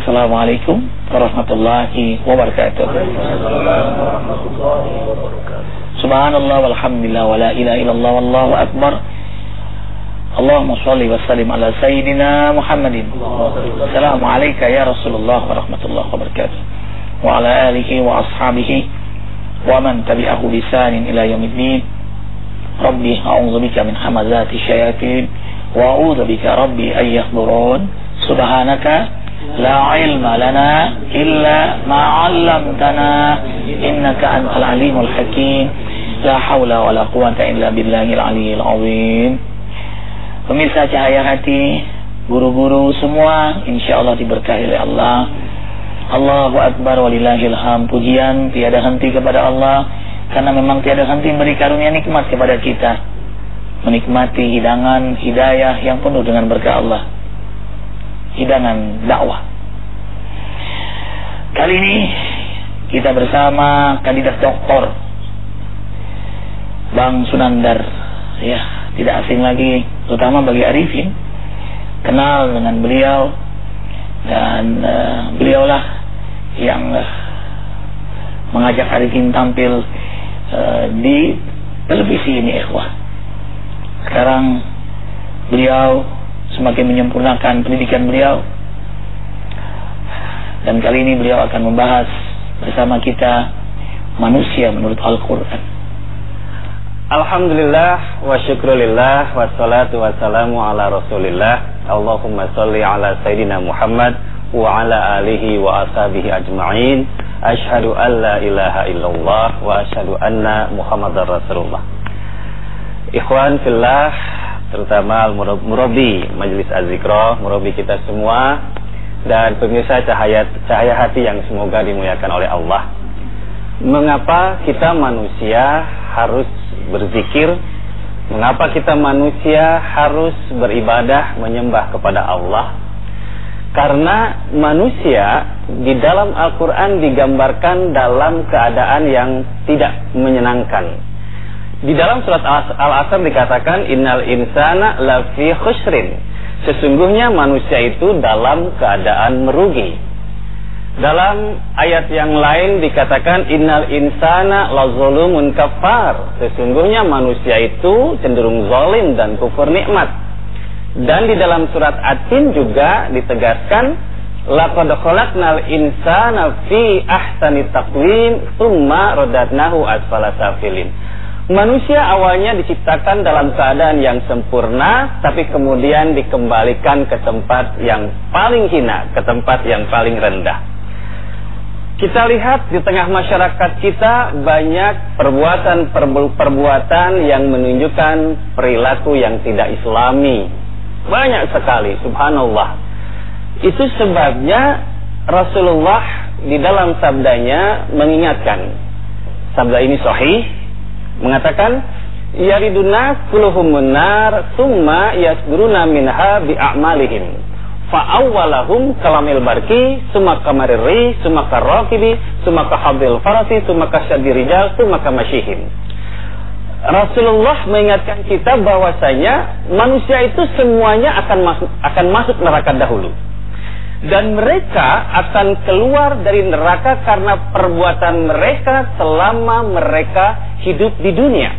Assalamualaikum warahmatullahi wabarakatuh. Subhanallah walhamdulillah wa la ilaha illallah wallahu akbar. Allahumma shalli wa sallim ala sayyidina Muhammadin. Assalamualaikum ya Rasulullah warahmatullahi wabarakatuh. Wa ala alihi wa ashabihi wa man tabi'ahu bi ihsanin ila yaumiddin. Rabbi a'udzubika min hamazati syayatin wa a'udzubika rabbi an yahdurun. Subhanaka la ilma lana illa ma 'allamtana innaka antal alimul hakim. La haula wala quwwata illa billahil aliyil azim. Pemirsa Cahaya Hati, guru-guru semua insyaallah diberkahi oleh Allah. Allahu akbar walillahil hamd. Pujian tiada henti kepada Allah, karena memang tiada henti memberi karunia nikmat kepada kita, menikmati hidangan hidayah yang penuh dengan berkah Allah, hidangan dakwah. Kali ini kita bersama kandidat doktor Bang Sunandar, ya, tidak asing lagi, terutama bagi Arifin, kenal dengan beliau, dan beliaulah yang mengajak Arifin tampil di televisi ini, ikhwah. Sekarang beliau semakin menyempurnakan pendidikan beliau, dan kali ini beliau akan membahas bersama kita manusia menurut Al-Quran. Alhamdulillah wa syukrulillah wassalatu wassalamu ala rasulillah. Allahumma salli ala sayyidina Muhammad wa ala alihi wa ashabihi ajma'in. Ashhadu an la ilaha illallah wa ashhadu anna Muhammadar Rasulullah. Ikhwan fillah, terutama murabi Majelis Az-Zikra, murabi kita semua, dan pemirsa Cahaya Hati yang semoga dimuliakan oleh Allah. Mengapa kita manusia harus berzikir? Mengapa kita manusia harus beribadah, menyembah kepada Allah? Karena manusia di dalam Al-Quran digambarkan dalam keadaan yang tidak menyenangkan. Di dalam surat Al-Asr dikatakan innal insana lafi khusrin. Sesungguhnya manusia itu dalam keadaan merugi. Dalam ayat yang lain dikatakan innal insana lazulumun kafar. Sesungguhnya manusia itu cenderung zalim dan kufur nikmat. Dan di dalam surat At-Tin juga ditegaskan laqad khalaqnal insana fi ahsani taqwim tsumma radadnahu asfala safilin. Manusia awalnya diciptakan dalam keadaan yang sempurna, tapi kemudian dikembalikan ke tempat yang paling hina, ke tempat yang paling rendah. Kita lihat di tengah masyarakat kita banyak perbuatan yang menunjukkan perilaku yang tidak islami. Banyak sekali, subhanallah. Itu sebabnya Rasulullah di dalam sabdanya mengingatkan. Sabda ini sahih, mengatakan yaridun nas kulluhumun nar tsumma yasduruna minha bi'amalihim Fa'awwalahum kalamil barki, summa kamariri, summa karrakibi, summa kahabil farasi, summa kasyadirijal, summa kamasyihim. Rasulullah mengingatkan kita bahwasanya manusia itu semuanya akan masuk neraka dahulu. Dan mereka akan keluar dari neraka karena perbuatan mereka selama mereka hidup di dunia.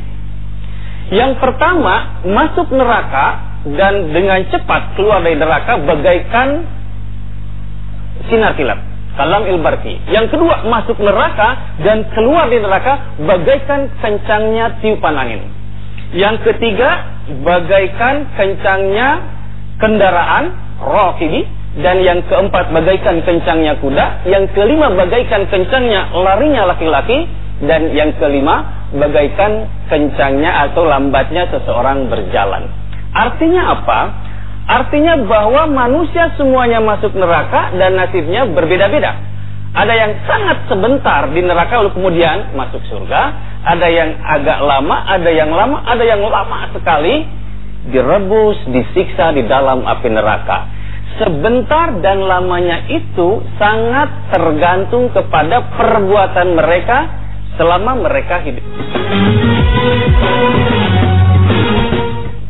Yang pertama, masuk neraka dan dengan cepat keluar dari neraka bagaikan sinar kilat, kalam ilbarki. Yang kedua, masuk neraka dan keluar dari neraka bagaikan kencangnya tiupan angin. Yang ketiga, bagaikan kencangnya kendaraan rakibi. Dan yang keempat, bagaikan kencangnya kuda. Yang kelima, bagaikan kencangnya larinya laki-laki. Dan yang kelima, bagaikan kencangnya atau lambatnya seseorang berjalan. Artinya apa? Artinya bahwa manusia semuanya masuk neraka dan nasibnya berbeda-beda. Ada yang sangat sebentar di neraka lalu kemudian masuk surga. Ada yang agak lama, ada yang lama sekali direbus, disiksa di dalam api neraka. Sebentar dan lamanya itu sangat tergantung kepada perbuatan mereka selama mereka hidup.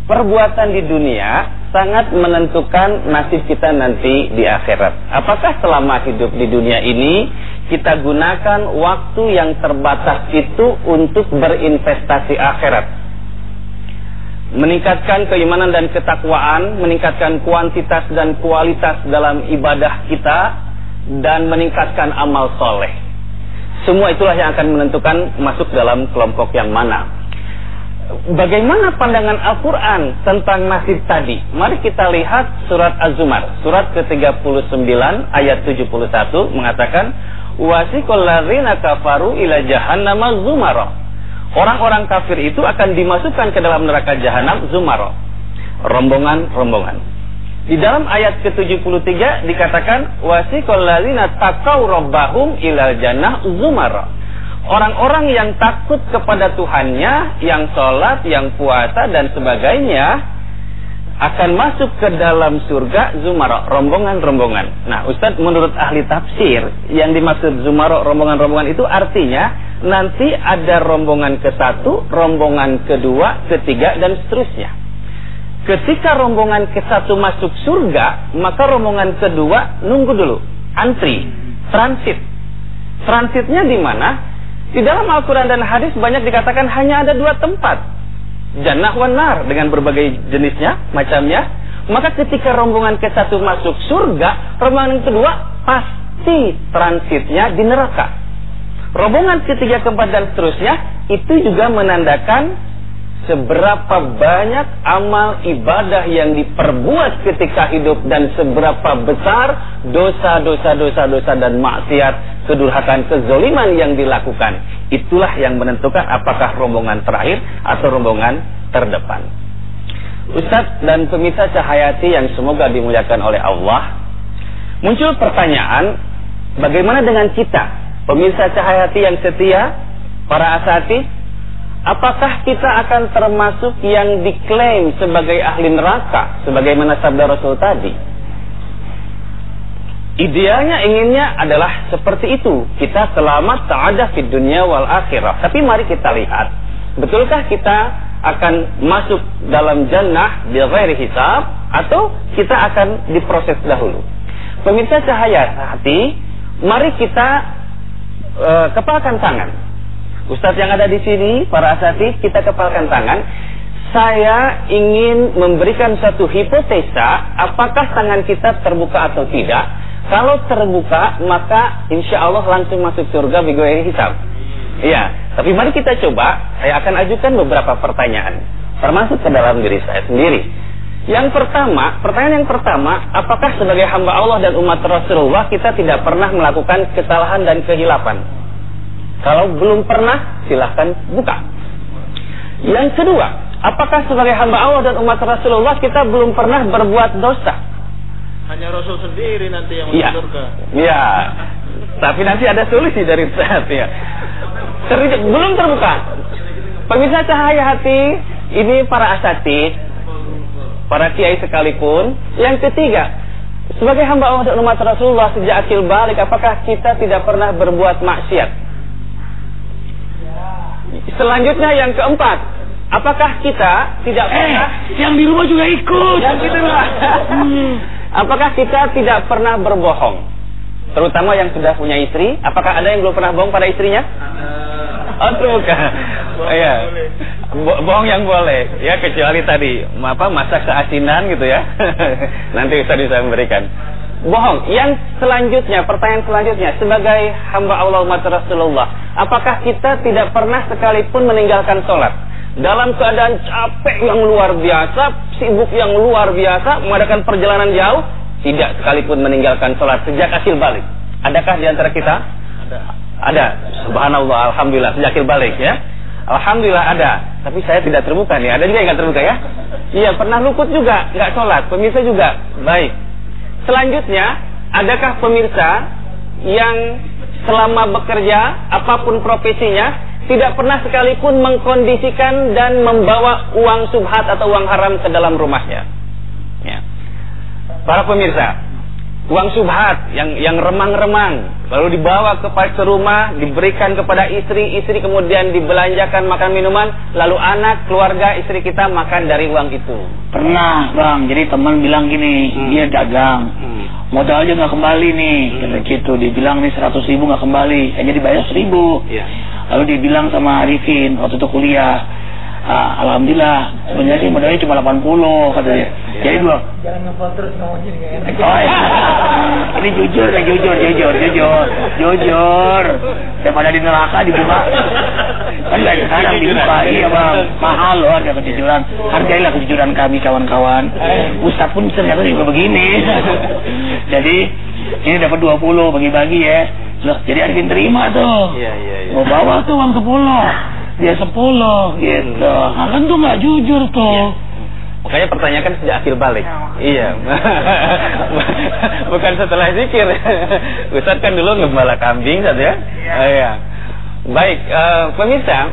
Perbuatan di dunia sangat menentukan nasib kita nanti di akhirat. Apakah selama hidup di dunia ini kita gunakan waktu yang terbatas itu untuk berinvestasi akhirat, meningkatkan keimanan dan ketakwaan, meningkatkan kuantitas dan kualitas dalam ibadah kita, dan meningkatkan amal soleh. Semua itulah yang akan menentukan masuk dalam kelompok yang mana. Bagaimana pandangan Al-Quran tentang nasib tadi? Mari kita lihat surat Az-Zumar, surat ke-39 ayat 71 mengatakan, wasiqal ladzina kafaru ila jahannama zumara. Orang-orang kafir itu akan dimasukkan ke dalam neraka jahanam zumara, rombongan-rombongan. Di dalam ayat ke-73 dikatakan, wasiqal ladzina taqaw rabbahum ila jannah zumara. Orang-orang yang takut kepada Tuhannya, yang sholat, yang puasa dan sebagainya akan masuk ke dalam surga zumara, rombongan-rombongan. Nah, Ustadz, menurut ahli tafsir, yang dimaksud zumara, rombongan-rombongan itu artinya nanti ada rombongan ke-1, rombongan kedua, ketiga dan seterusnya. Ketika rombongan ke-1 masuk surga, maka rombongan kedua nunggu dulu, antri, transit. Transitnya di mana? Di dalam Al-Quran dan hadis banyak dikatakan hanya ada 2 tempat, jannah wan nar, dengan berbagai jenisnya, macamnya. Maka ketika rombongan ke-1 masuk surga, rombongan kedua pasti transitnya di neraka. Rombongan ketiga, keempat dan seterusnya itu juga menandakan seberapa banyak amal ibadah yang diperbuat ketika hidup dan seberapa besar dosa dan maksiat, kedurhakaan, kezoliman yang dilakukan. Itulah yang menentukan apakah rombongan terakhir atau rombongan terdepan. Ustadz dan pemirsa Cahayati yang semoga dimuliakan oleh Allah, muncul pertanyaan, bagaimana dengan kita, pemirsa Cahayati yang setia, para asatidz? Apakah kita akan termasuk yang diklaim sebagai ahli neraka, sebagaimana sabda Rasul tadi? Idealnya, inginnya adalah seperti itu. Kita selamat sa'adah di dunia wal akhirah. Tapi mari kita lihat, betulkah kita akan masuk dalam jannah bi ghairi hisab, atau kita akan diproses dahulu? Pemirsa Cahayati, mari kita kepalkan tangan. Ustadz yang ada di sini, para asatidz, kita kepalkan tangan. Saya ingin memberikan satu hipotesa, apakah tangan kita terbuka atau tidak. Kalau terbuka, maka insya Allah langsung masuk surga bi ghairi hisab. Iya, tapi mari kita coba. Saya akan ajukan beberapa pertanyaan, termasuk ke dalam diri saya sendiri. Yang pertama, pertanyaan yang pertama, apakah sebagai hamba Allah dan umat Rasulullah kita tidak pernah melakukan kesalahan dan kehilapan? Kalau belum pernah, silahkan buka. Yang kedua, apakah sebagai hamba Allah dan umat Rasulullah kita belum pernah berbuat dosa? Hanya Rasul sendiri nanti yang masuk surga. Iya. Tapi nanti ada solusi dari saat ya. Belum terbuka. Pemirsa Cahayati, ini para asatidz, para kiai sekalipun. Yang ketiga, Sebagai hamba Allah dan umat Rasulullah sejak akil balik, apakah kita tidak pernah berbuat maksiat? Selanjutnya yang keempat, apakah kita tidak pernah yang di rumah juga ikut? Yang di rumah. Apakah kita tidak pernah berbohong? Terutama yang sudah punya istri, apakah ada yang belum pernah bohong pada istrinya? Oh, bukan. Iya. Bohong yang boleh, ya, kecuali tadi masak seasinan gitu ya. Nanti Ustaz bisa memberikan. Bohong. Yang selanjutnya, pertanyaan selanjutnya, sebagai hamba Allah umat Rasulullah, apakah kita tidak pernah sekalipun meninggalkan sholat dalam keadaan capek yang luar biasa, sibuk yang luar biasa, mengadakan perjalanan jauh, tidak sekalipun meninggalkan sholat sejak akil balik? Adakah di antara kita? Ada. Subhanallah, alhamdulillah, sejak akil balik ya. Alhamdulillah ada. Tapi saya tidak terbuka nih. Ada juga yang nggak terbuka ya? Iya, pernah luput juga, nggak sholat. Pemirsa juga. Baik. Selanjutnya, adakah pemirsa yang selama bekerja, apapun profesinya, tidak pernah sekalipun mengkondisikan dan membawa uang subhat atau uang haram ke dalam rumahnya? Ya. Para pemirsa, uang subhat yang remang-remang lalu dibawa ke rumah, diberikan kepada istri kemudian dibelanjakan makan minuman, lalu anak, keluarga, istri kita makan dari uang itu. Pernah, Bang. Jadi teman bilang gini, dia dagang, modalnya nggak kembali nih, kata gitu. Dibilang nih 100.000 nggak kembali, hanya dibayar 1.000. Lalu dibilang sama Arifin waktu itu kuliah, alhamdulillah, sebenarnya sih modalnya cuma 80 katanya. Jadi dua. Jangan ngepot terus ngomongin kayak enak. Oh, iya. Ini jujur. Daripada di neraka dibuka. Kan nggak sekarang dibuka, iya Bang. Mahal loh harga kejujuran. Hargailah kejujuran kami kawan-kawan. Ustaz pun ternyata juga begini. Jadi ini dapat 20 bagi-bagi ya. Loh, jadi Arifin terima tuh. Iya. Mau bawa tuh uang 10. Dia 10 gitu. Nah, kan tuh nggak jujur tuh. Makanya pertanyakan sejak akhir balik. Iya. Bukan setelah zikir. Ustaz kan dulu ngembala kambing saja ya. Iya. Baik, pemirsa,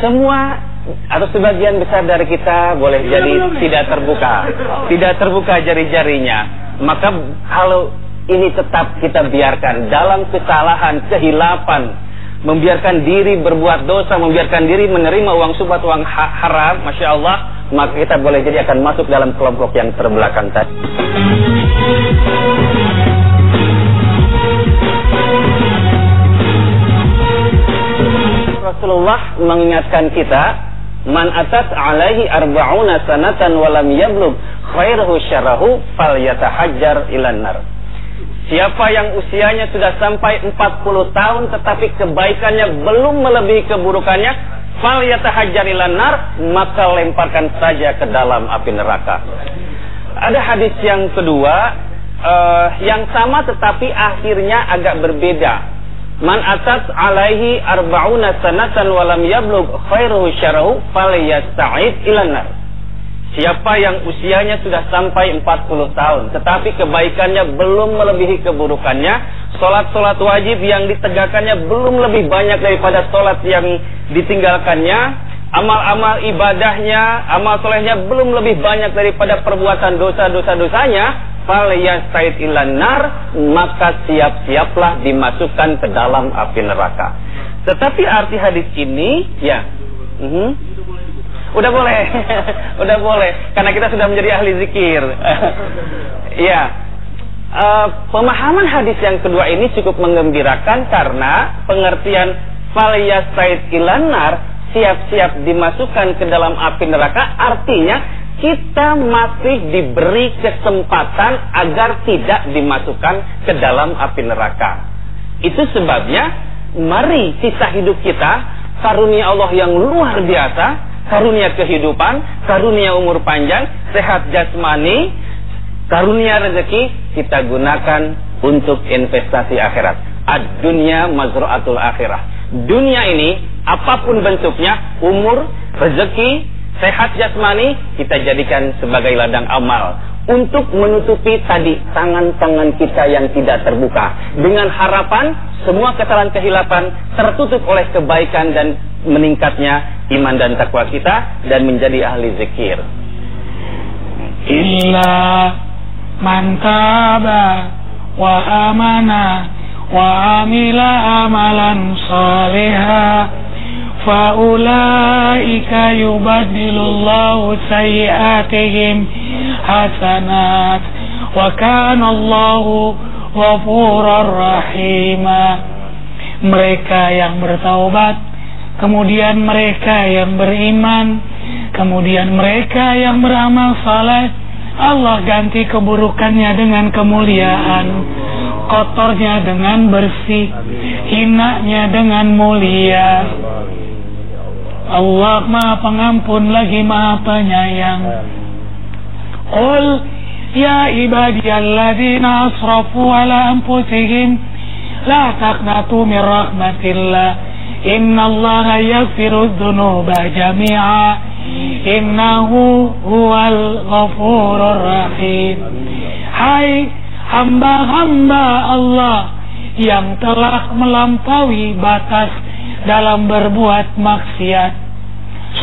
semua atau sebagian besar dari kita boleh jadi tidak terbuka jari-jarinya. Maka kalau ini tetap kita biarkan dalam kesalahan, kehilapan, membiarkan diri berbuat dosa, membiarkan diri menerima uang subhat, uang haram, Masya Allah, maka kita boleh jadi akan masuk dalam kelompok yang terbelakang tadi. Rasulullah mengingatkan kita, man atas alaihi arba'una sanatan walam yablug khairuhu syarahu falyatahajjar ilan nar. Siapa yang usianya sudah sampai 40 tahun tetapi kebaikannya belum melebihi keburukannya, falyatahajjar ilan nar, maka lemparkan saja ke dalam api neraka. Ada hadis yang kedua yang sama tetapi akhirnya agak berbeda. Man atas alaihi arba'una sanatan walam yablug khairuhu syarahu falyasta'id ilan nar. Siapa yang usianya sudah sampai 40 tahun tetapi kebaikannya belum melebihi keburukannya, solat-solat wajib yang ditegakkannya belum lebih banyak daripada solat yang ditinggalkannya, amal-amal ibadahnya, amal solehnya belum lebih banyak daripada perbuatan dosa-dosanya, falyasta'id ilan nar, maka siap-siaplah dimasukkan ke dalam api neraka. Tetapi arti hadis ini ya Udah boleh, karena kita sudah menjadi ahli zikir. Iya. Pemahaman hadis yang kedua ini cukup menggembirakan karena pengertian falyasta'id ilan nar, siap-siap dimasukkan ke dalam api neraka, artinya kita masih diberi kesempatan agar tidak dimasukkan ke dalam api neraka. Itu sebabnya mari sisa hidup kita, karunia Allah yang luar biasa, karunia kehidupan, karunia umur panjang, sehat jasmani, karunia rezeki, kita gunakan untuk investasi akhirat. Ad-dunya mazra'atul akhirah. Dunia ini, apapun bentuknya, umur, rezeki, sehat jasmani, kita jadikan sebagai ladang amal untuk menutupi tadi tangan-tangan kita yang tidak terbuka, dengan harapan semua kesalahan kehilapan tertutup oleh kebaikan dan meningkatnya iman dan takwa kita dan menjadi ahli zikir. Illa man taba wa amana wa amila amalan salihah fa ulaika yubaddilullahu sayyi'atihim hasanat wa kana Allahu ghafurur rahima. Mereka yang bertaubat, kemudian mereka yang beriman, kemudian mereka yang beramal saleh, Allah ganti keburukannya dengan kemuliaan, kotornya dengan bersih, hinanya dengan mulia. Allah Maha Pengampun lagi Maha Penyayang. Qul ya ibadiyalladzina asrafu ala anfusihim la taqnatu min rahmatillah innallaha yaghfiru dzunuba jami'a innahu huwal ghafurur rahim. Hai hamba-hamba Allah yang telah melampaui batas dalam berbuat maksiat,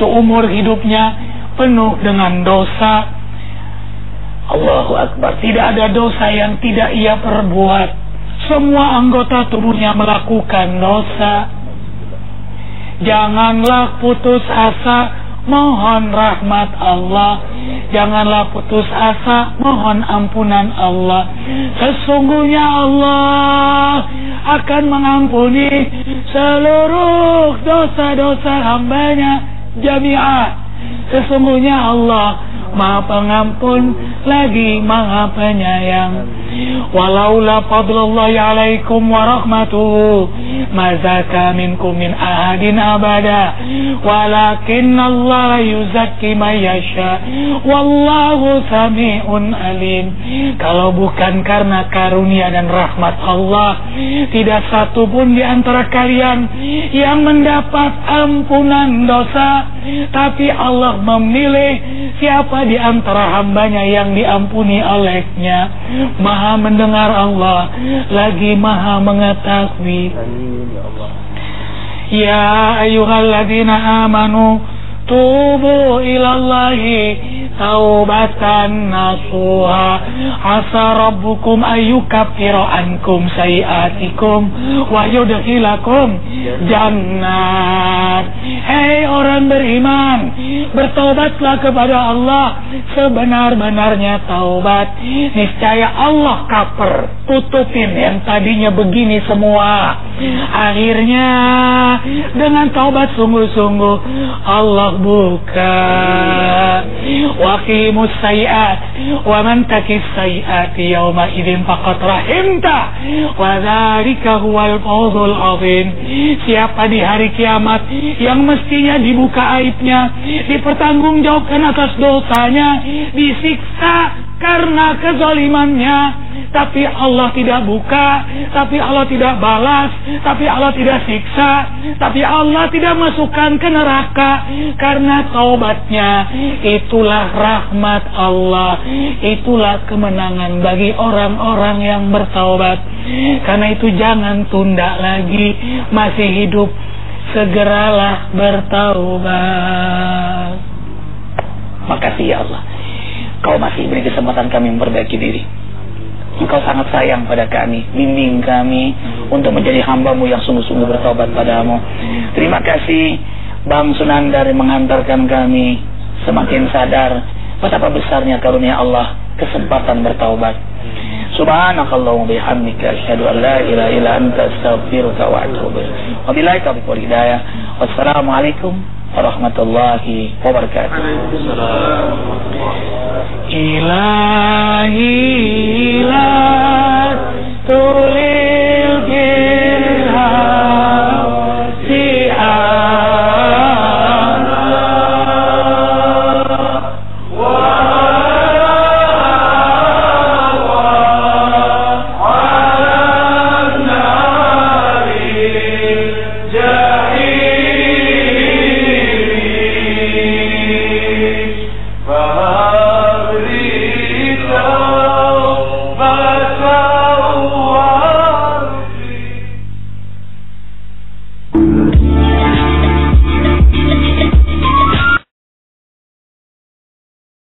seumur hidupnya penuh dengan dosa. Allahu Akbar, tidak ada dosa yang tidak ia perbuat. Semua anggota tubuhnya melakukan dosa. Janganlah putus asa, mohon rahmat Allah. Janganlah putus asa, mohon ampunan Allah. Sesungguhnya Allah akan mengampuni seluruh dosa-dosa hambanya jami'ah. Sesungguhnya Allah Maha Pengampun lagi Maha Penyayang. Walaula fadlullahi alaikum wa rahmatuhu ma zaka minkum min ahadin abada walakinnallaha yuzakki man yasha wallahu sami'un alim. Kalau bukan karena karunia dan rahmat Allah, tidak satu pun di antara kalian yang mendapat ampunan dosa, tapi Allah memilih siapa di antara hambanya yang diampuni olehnya. Maha mendengar Allah, lagi Maha mengetahui. Ya ayyuhalladzina amanu tubu ilallahi taubatan nasuha asa rabbukum ayyukaffira ankum sayiatikum wa yudkhilakum jannat. Hei orang beriman, bertobatlah kepada Allah sebenar-benarnya taubat. Niscaya Allah cover, tutupin yang tadinya begini semua. Akhirnya dengan taubat sungguh-sungguh Allah buka. Waqimus sayiat wa man takis sayiati yawma idzin faqad rahimta wa dzalika huwal fawzul azim. Siapa di hari kiamat yang mestinya dibuka aibnya, dipertanggungjawabkan atas dosanya, disiksa karena kezalimannya, tapi Allah tidak buka, tapi Allah tidak balas, tapi Allah tidak siksa, tapi Allah tidak masukkan ke neraka karena taubatnya. Itulah rahmat Allah, itulah kemenangan bagi orang-orang yang bertaubat. Karena itu jangan tunda lagi, masih hidup, segeralah bertaubat. Makasih ya Allah, Kau masih beri kesempatan kami memperbaiki diri. Engkau sangat sayang pada kami, bimbing kami untuk menjadi hamba-Mu yang sungguh-sungguh bertaubat padamu. Terima kasih Bang Sunandar yang menghantarkan kami semakin sadar betapa besarnya karunia Allah, kesempatan bertaubat. Subhanakallahumma bihamdika asyhadu an la ilaha illa anta astaghfiruka wa atubu ilaik. Wabillahi taufiq wal hidayah. Wassalamualaikum warahmatullahi wabarakatuh. Ilahi